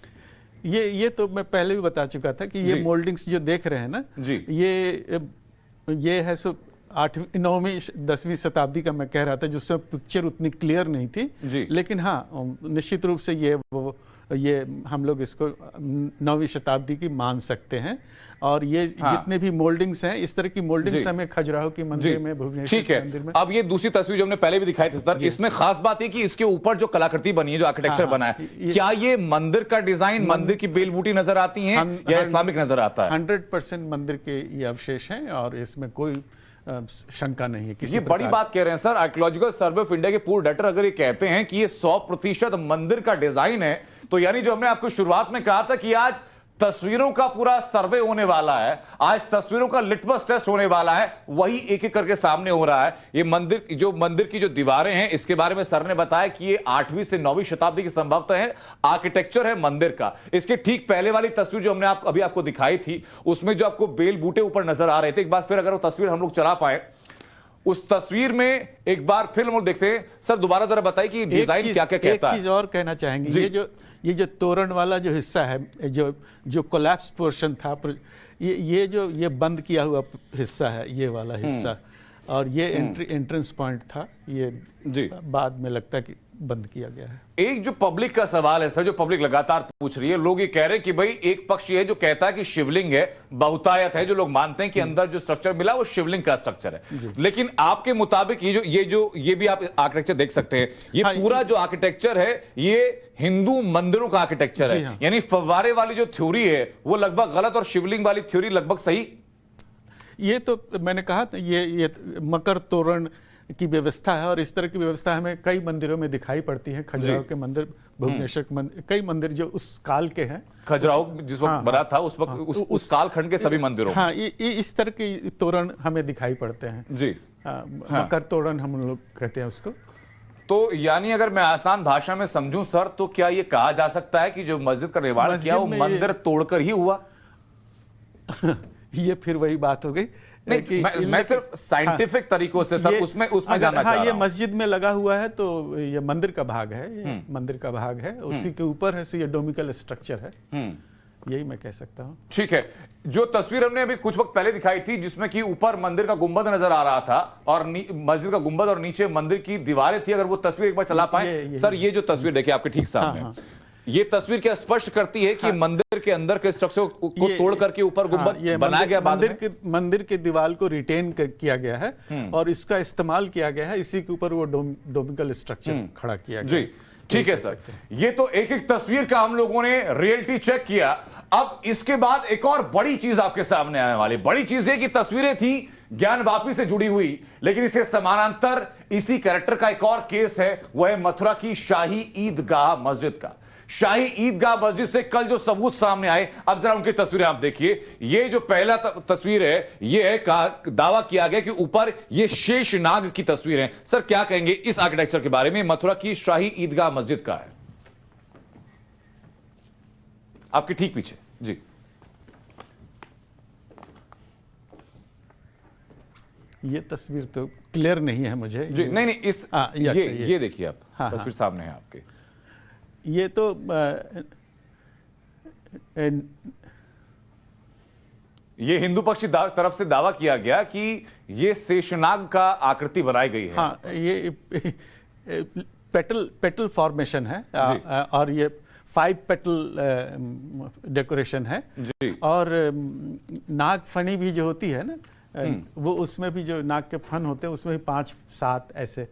ये तो मैं पहले भी बता चुका था कि ये मोल्डिंग्स जो देख रहे हैं ना जी, ये है सो 8वीं 9वीं 10वीं शताब्दी का मैं कह रहा था, जिससे पिक्चर उतनी क्लियर नहीं थी जी। लेकिन हाँ, निश्चित रूप से ये हम लोग इसको 9वीं शताब्दी की मान सकते हैं। और ये जितने भी मोल्डिंग्स हैं, इस तरह की मोल्डिंग्स हमें खजुराहो की मंदिर में, भुवनेश्वर ठीक है। मंदिर में। अब ये दूसरी तस्वीर जो हमने पहले भी दिखाई थी सर, इसमें खास बात है कि इसके ऊपर जो कलाकृति बनी है, जो आर्किटेक्चर बना है, क्या ये मंदिर का डिजाइन, मंदिर की बेलबूटी नजर आती है या इस्लामिक नजर आता है? 100% मंदिर के ये अवशेष हैं और इसमें कोई शंका नहीं है किसी ये बड़ी बात कह रहे हैं sir. Archaeological survey of India के पूर्व डायरेक्टर अगर ये कहते हैं कि ये 100% मंदिर का डिजाइन है, तो यानी जो हमने आपको शुरुआत में कहा था कि आज तस्वीरों का पूरा सर्वे होने वाला है, आज तस्वीरों का लिटमस टेस्ट होने वाला है, वही एक एक करके सामने हो रहा है। ये मंदिर की जो दीवारें हैं, इसके बारे में सर ने बताया कि ये 8वीं से 9वीं शताब्दी की संभवतः है आर्किटेक्चर है मंदिर का। इसके ठीक पहले वाली तस्वीर जो हमने अभी आपको दिखाई थी, उसमें जो आपको बेल बूटे ऊपर नजर आ रहे थे, एक बार फिर अगर वो तस्वीर हम लोग चला पाए, उस तस्वीर में एक बार फिर हम लोग देखते हैं। सर दोबारा जरा बताइए कि डिजाइन क्या क्या कहता है। एक चीज और कहना चाहेंगे, ये जो तोरण वाला जो हिस्सा है, जो कोलैप्स पोर्शन था, ये बंद किया हुआ हिस्सा है, ये वाला हिस्सा, और ये एंट्रेंस पॉइंट था, ये जी बाद में लगता है कि बंद किया गया है। एक जो पब्लिक का सवाल है सर, जो पब्लिक लगातार पूछ रही है, लोग ये कह रहे हैं कि भाई एक पक्ष ये है जो कहता है कि शिवलिंग है, बहुतायत है, जो लोग मानते हैं कि अंदर जो स्ट्रक्चर मिला वो शिवलिंग का स्ट्रक्चर है, लेकिन आपके मुताबिक ये भी आप आर्किटेक्चर देख सकते हैं, ये पूरा जो आर्किटेक्चर है ये हिंदू मंदिरों का आर्किटेक्चर है, यानी फव्वारे वाली जो थ्योरी है वो लगभग गलत और शिवलिंग वाली थ्योरी लगभग सही। ये तो मैंने कहा था, ये मकर तोरण की व्यवस्था है, और इस तरह की व्यवस्था हमें कई मंदिरों में दिखाई पड़ती है। खजुराहो के मंदिर, भुवनेश्वर के मंदिर, कई मंदिर जो उस काल के हैं, खजुराहो जिस वक्त बना था उस वक्त उस कालखंड के सभी मंदिरों, हाँ, इस तरह के तोरण हमें दिखाई पड़ते हैं जी। मकर तोरण हम लोग कहते हैं उसको। तो यानी अगर मैं आसान भाषा में समझूं सर, तो क्या ये कहा जा सकता है कि जो मस्जिद का निर्माण किया वो मंदिर तोड़कर ही हुआ? ये फिर वही बात हो गई। नहीं, मैं सिर्फ साइंटिफिक तरीकों से सर उसमें जानना चाह रहा हूं। ये मस्जिद में लगा हुआ है तो ये मंदिर का भाग है, ये मंदिर का भाग है, उसी के ऊपर है, ये डोमिकल स्ट्रक्चर है, यही मैं कह सकता हूं। ठीक है। जो तस्वीर हमने अभी कुछ वक्त पहले दिखाई थी, जिसमें कि ऊपर मंदिर का गुंबद नजर आ रहा था और मस्जिद का गुंबद और नीचे मंदिर की दीवारें थी, अगर वो तस्वीर एक बार चला पाए सर। ये जो तस्वीर देखिए आपके ठीक सामने, ये तस्वीर क्या स्पष्ट करती है कि मंदिर के अंदर के स्ट्रक्चर को तोड़ करके ऊपर गुंबद बनाया गया, मंदिर के दीवार को रिटेन किया गया है और इसका इस्तेमाल किया गया है, इसी के ऊपर वो डोमिकल स्ट्रक्चर खड़ा किया गया। जी ठीक है सर। ये तो एक एक तस्वीर का हम लोगों ने रियलिटी चेक किया। अब इसके बाद एक और बड़ी चीज आपके सामने आने वाली। बड़ी चीज है कि तस्वीरें थी ज्ञानवापी से जुड़ी हुई, लेकिन इसके समानांतर इसी कैरेक्टर का एक और केस है, वह है मथुरा की शाही ईदगाह मस्जिद का। शाही ईदगाह मस्जिद से कल जो सबूत सामने आए, अब जरा उनकी तस्वीरें आप देखिए। ये जो पहला तस्वीर है, ये है दावा किया गया कि ऊपर ये शेष नाग की तस्वीर है। सर क्या कहेंगे इस आर्किटेक्चर के बारे में? मथुरा की शाही ईदगाह मस्जिद का है, आपके ठीक पीछे जी। ये तस्वीर तो क्लियर नहीं है मुझे जी। नहीं इस ये देखिए आप, तस्वीर सामने है आपके। ये तो ये हिंदू पक्ष की तरफ से दावा किया गया कि ये शेषनाग का आकृति बनाई गई है। हाँ, ये पेटल फॉर्मेशन है और ये 5 पेटल डेकोरेशन है जी। और नाग फनी भी जो होती है ना, वो उसमें भी जो नाग के फन होते हैं उसमें भी 5-7 ऐसे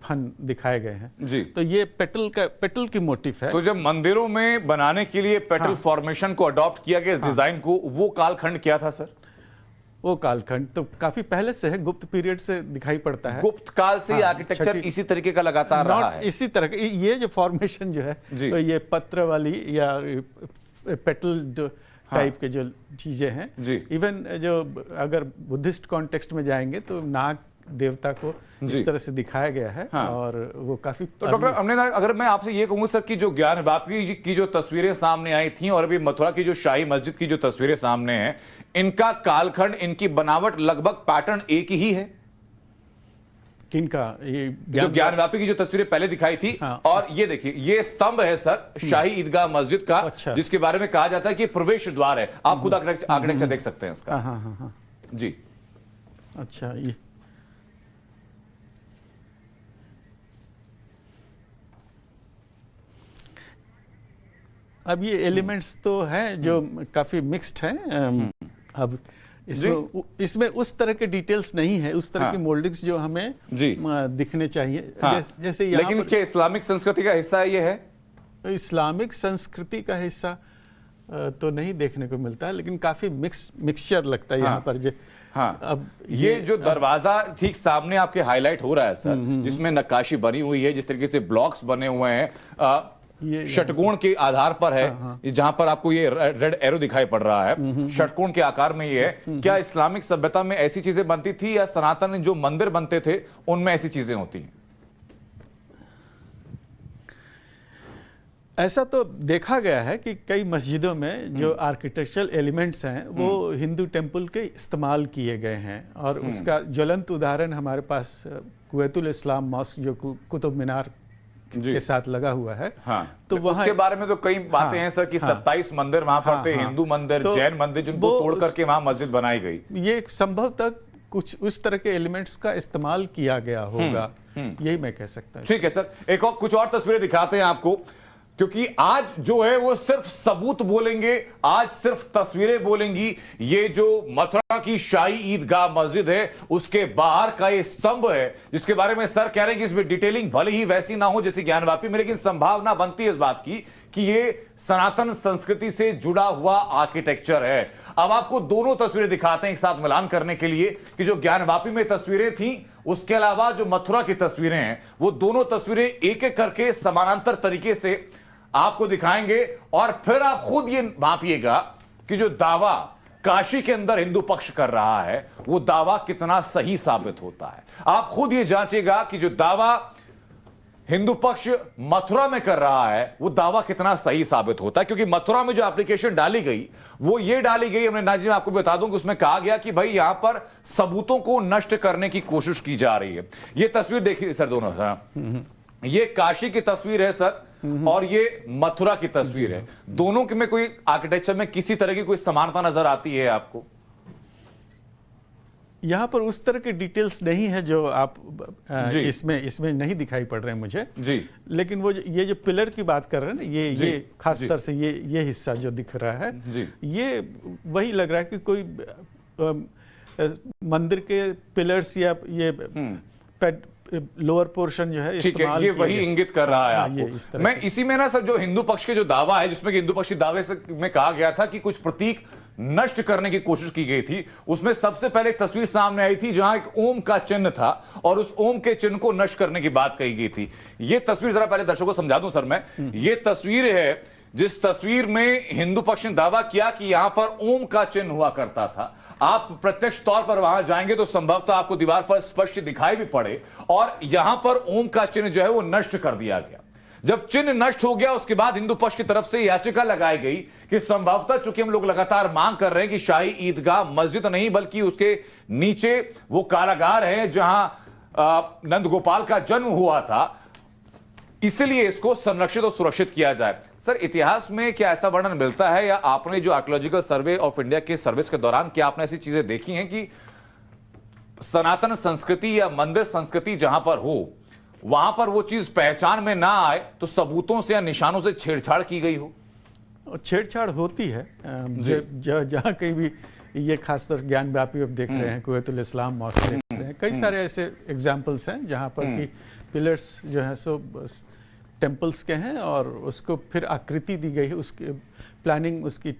फन दिखाए गए हैं जी। तो ये पेटल की मोटिफ है। तो जब मंदिरों में बनाने के लिए पेटल फॉर्मेशन को अडॉप्ट किया गया डिजाइन को, वो कालखंड क्या था सर? वो कालखंड तो काफी पहले से है, गुप्त पीरियड से दिखाई पड़ता है। गुप्त काल से आर्किटेक्चर इसी तरीके का लगातार रहा है। इसी तरह ये जो फॉर्मेशन जो है, तो ये पत्र वाली या पेटल टाइप के जो चीजें हैं। इवन जो अगर बुद्धिस्ट कॉन्टेक्स्ट में जाएंगे तो नाग देवता को इस तरह से दिखाया गया है। और वो काफी तो डॉक्टर अमृता, अगर मैं आपसे ये कहूँ सर कि जो ज्ञानवापी की जो तस्वीरें सामने आई थी और अभी मथुरा की जो शाही मस्जिद की जो तस्वीरें सामने हैं, इनका कालखंड, इनकी बनावट लगभग पैटर्न एक ही है। किनका? ये जो ज्ञानवापी की जो तस्वीरें पहले दिखाई थी, और ये देखिए ये स्तंभ है सर शाही ईदगाह मस्जिद का। अच्छा। जिसके बारे में कहा जाता है कि प्रवेश द्वार है। आप खुद आर्किटेक्चर देख सकते हैं इसका। हाँ। जी अच्छा, ये अब ये एलिमेंट्स तो हैं जो काफी मिक्स्ड हैं। अब इसमें उस तरह के डिटेल्स नहीं है, उस तरह की मोल्डिंग्स जो हमें दिखने चाहिए। जैसे यहाँ लेकिन क्या इस्लामिक संस्कृति का हिस्सा ये है? इस्लामिक संस्कृति का हिस्सा तो नहीं देखने को मिलता है, लेकिन काफी मिक्सचर लगता है यहाँ पर। अब ये जो दरवाजा ठीक सामने आपके हाईलाइट हो रहा है सर, जिसमें नक्काशी बनी हुई है, जिस तरीके से ब्लॉक्स बने हुए हैं, षटकोण के आधार पर है। जहां पर आपको ये रेड एरो दिखाई पड़ रहा है, षटकोण के आकार में ये है। क्या इस्लामिक सभ्यता में ऐसी चीजें बनती थी, या सनातन जो मंदिर बनते थे उनमें ऐसी चीजें होती हैं? ऐसा तो देखा गया है कि कई मस्जिदों में जो आर्किटेक्चरल एलिमेंट्स हैं वो हिंदू टेम्पल के इस्तेमाल किए गए हैं। और उसका ज्वलंत उदाहरण हमारे पास कुवैतुल इस्लाम मॉस्क जो कुतुब मीनार के साथ लगा हुआ है। तो वहां उसके बारे में तो कई बातें हैं सर कि 27 मंदिर वहां पर थे, हिंदू मंदिर, जैन मंदिर, जिनको तोड़ करके वहां मस्जिद बनाई गई। ये संभवतः कुछ उस तरह के एलिमेंट्स का इस्तेमाल किया गया होगा, यही मैं कह सकता हूं। ठीक है सर, एक और कुछ और तस्वीरें दिखाते हैं आपको, क्योंकि आज जो है वो सिर्फ सबूत बोलेंगे, आज सिर्फ तस्वीरें बोलेंगी। ये जो मथुरा की शाही ईदगाह मस्जिद है उसके बाहर का ये स्तंभ है, जिसके बारे में सर कह रहे हैं कि इसमें डिटेलिंग भले ही वैसी ना हो जैसी ज्ञानवापी में, लेकिन संभावना बनती है इस बात की कि ये सनातन संस्कृति से जुड़ा हुआ आर्किटेक्चर है। अब आपको दोनों तस्वीरें दिखाते हैं एक साथ मिलान करने के लिए कि जो ज्ञानवापी में तस्वीरें थी, उसके अलावा जो मथुरा की तस्वीरें हैं, वो दोनों तस्वीरें एक एक करके समानांतर तरीके से आपको दिखाएंगे। और फिर आप खुद ये मापिएगा कि जो दावा काशी के अंदर हिंदू पक्ष कर रहा है वो दावा कितना सही साबित होता है। आप खुद ये जांचेगा कि जो दावा हिंदू पक्ष मथुरा में कर रहा है वो दावा कितना सही साबित होता है। क्योंकि मथुरा में जो एप्लीकेशन डाली गई वो ये डाली गई, हमने नाजी में आपको बता दूं कि उसमें कहा गया कि भाई यहां पर सबूतों को नष्ट करने की कोशिश की जा रही है। ये तस्वीर देखिए सर, दोनों सर, ये काशी की तस्वीर है सर और ये मथुरा की तस्वीर है। दोनों के में कोई आर्किटेक्चर में किसी तरह की कोई समानता नजर आती है आपको? यहाँ पर उस तरह के डिटेल्स नहीं है जो आप इसमें नहीं दिखाई पड़ रहे हैं मुझे जी। लेकिन वो ये जो पिलर की बात कर रहे हैं ना, ये खास तौर से ये हिस्सा जो दिख रहा है जी, ये वही लग रहा है कि कोई मंदिर के पिलर्स या ये लोअर पोर्शन जो है ठीक है, ये वही इंगित कर रहा है आपको। मैं इसी में ना सर जो हिंदू पक्ष के जो दावा है, जिसमें कि हिंदू पक्षी दावे में कहा गया था कि कुछ प्रतीक नष्ट करने की कोशिश की गई थी, उसमें सबसे पहले एक तस्वीर सामने आई थी जहां एक ओम का चिन्ह था और उस ओम के चिन्ह को नष्ट करने की बात कही गई थी। यह तस्वीर जरा पहले दर्शकों को समझा दूं सर मैं, ये तस्वीर है जिस तस्वीर में हिंदू पक्ष ने दावा किया कि यहां पर ओम का चिन्ह हुआ करता था। आप प्रत्यक्ष तौर पर वहां जाएंगे तो संभवतः आपको दीवार पर स्पष्ट दिखाई भी पड़े, और यहां पर ओम का चिन्ह जो है वो नष्ट कर दिया गया। जब चिन्ह नष्ट हो गया उसके बाद हिंदू पक्ष की तरफ से याचिका लगाई गई कि संभवतः चूंकि हम लोग लगातार मांग कर रहे हैं कि शाही ईदगाह मस्जिद नहीं बल्कि उसके नीचे वो कारागार है जहां नंद गोपाल का जन्म हुआ था, इसलिए इसको संरक्षित और सुरक्षित किया जाए। सर इतिहास में क्या ऐसा वर्णन मिलता है, या आपने जो आर्कियोलॉजिकल सर्वे ऑफ इंडिया के सर्विस के दौरान क्या आपने ऐसी चीजें देखी हैं कि सनातन संस्कृति या मंदिर संस्कृति जहां पर हो वहां पर वो चीज पहचान में ना आए तो सबूतों से या निशानों से छेड़छाड़ की गई हो? छेड़छाड़ होती है जहां कहीं भी, ये खासतौर ज्ञानव्यापी अब देख रहे हैं, कुवैतुल इस्लाम मॉस्क देख रहे हैं, कई सारे ऐसे एग्जाम्पल्स हैं जहां पर कि पिलर्स जो है सो टेम्पल्स के हैं और उसको फिर आकृति दी गई है, उसके प्लानिंग उसकी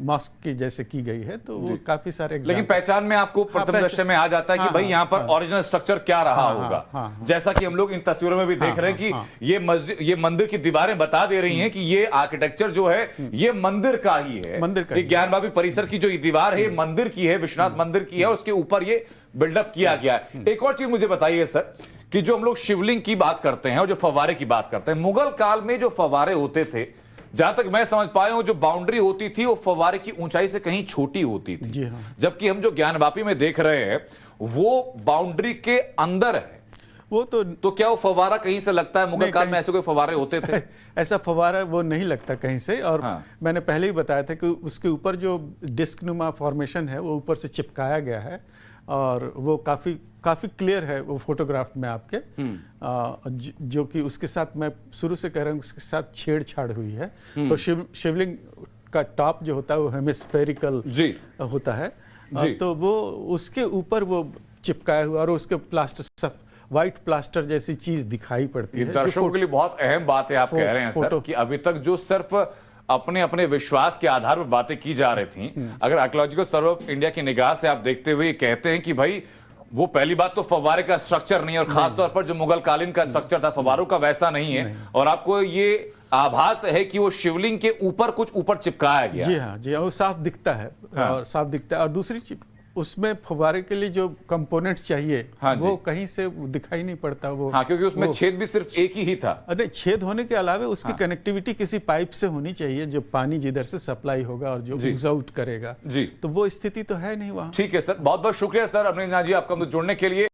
मॉस्क की जैसे की गई है, तो वो काफी सारे लेकिन पहचान में आपको प्रथम दृष्टया में आ जाता है कि भाई यहाँ पर ओरिजिनल स्ट्रक्चर क्या रहा होगा। जैसा कि हम लोग इन तस्वीरों में भी देख रहे हैं कि ये मंदिर की दीवारें बता दे रही हैं कि ये आर्किटेक्चर जो है ये मंदिर का ही है। ये ज्ञानवापी परिसर की जो ये दीवार है ये मंदिर की है, विश्वनाथ मंदिर की है, उसके ऊपर ये बिल्डअप किया गया है। एक और चीज मुझे बताइए सर कि जो हम लोग शिवलिंग की बात करते हैं और जो फव्वारे की बात करते हैं, मुगल काल में जो फव्वारे होते थे, जहां तक मैं समझ पाया हूं, जो बाउंड्री होती थी वो फव्वारे की ऊंचाई से कहीं छोटी होती थी। जी हाँ। जबकि हम जो ज्ञानवापी में देख रहे हैं वो बाउंड्री के अंदर है। वो तो क्या वो फव्वारा कहीं से लगता है? मुगल काल में ऐसे कोई फव्वारे होते थे? ऐसा फव्वारा वो नहीं लगता कहीं से। और मैंने पहले ही बताया था कि उसके ऊपर जो डिस्क नुमा फॉर्मेशन है वो ऊपर से चिपकाया गया है और वो काफी क्लियर है वो फोटोग्राफ में आपके, जो कि उसके साथ मैं शुरू से कह रहा हूँ उसके साथ छेड़छाड़ हुई है। तो शिवलिंग का टॉप जो होता है वो हेमिस्फेरिकल होता है, तो वो उसके ऊपर वो चिपकाया हुआ और उसके प्लास्टर व्हाइट प्लास्टर जैसी चीज दिखाई पड़ती है। दर्शकों के लिए बहुत अहम बात है आप कह रहे हैं सर कि अभी तक जो सिर्फ अपने अपने विश्वास के आधार पर बातें की जा रही थी, अगर आर्कियोलॉजिकल सर्वे ऑफ इंडिया की निगाह से आप देखते हुए कहते हैं कि भाई वो पहली बात तो फव्वारे का स्ट्रक्चर नहीं है और खासतौर पर जो मुगल कालीन का स्ट्रक्चर था फव्वारों का वैसा नहीं है, और आपको ये आभास है कि वो शिवलिंग के ऊपर कुछ ऊपर चिपकाया गया। जी हाँ, जी हाँ, वो साफ दिखता है। और साफ दिखता है। और दूसरी चीज उसमें फव्वारे के लिए जो कंपोनेंट्स चाहिए वो कहीं से दिखाई नहीं पड़ता वो। क्योंकि उसमें छेद भी सिर्फ एक ही था। अरे छेद होने के अलावा उसकी कनेक्टिविटी किसी पाइप से होनी चाहिए जो पानी जिधर से सप्लाई होगा और जो यूज आउट करेगा। जी, तो वो स्थिति तो है नहीं वहां। ठीक है सर, बहुत बहुत शुक्रिया सर अमरींद्र नाथ जी आपका जुड़ने के लिए।